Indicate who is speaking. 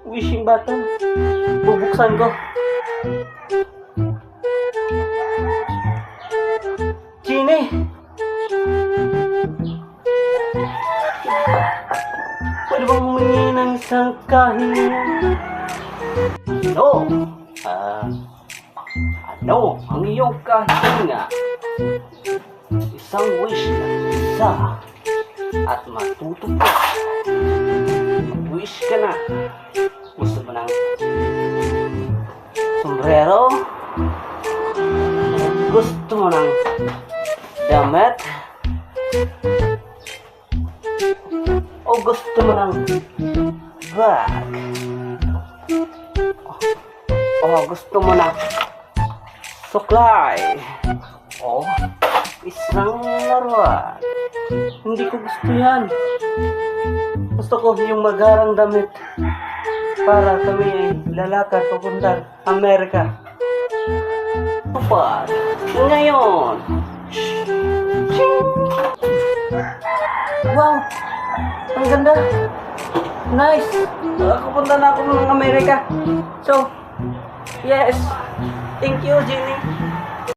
Speaker 1: Wishing button. Bubuksan ko. Genie! Pwede bang humingi ng isang kahilingan? Ano? Ano ang iyong kahilingan? Isang wish na isa at matutupad. Mag-wish ka na. Gusto mo ng sombrero? Gusto mo ng damit? O gusto mo ng bag? O gusto mo ng suklay? O isang laruan? Hindi ko gusto yan. Gusto ko yung magarang damit para kami ay lalakad papuntang Amerika. Tupad ngayon. Wow! Ang ganda! Nice! Pupunta na ako ng Amerika. So, yes! Thank you, Jenny!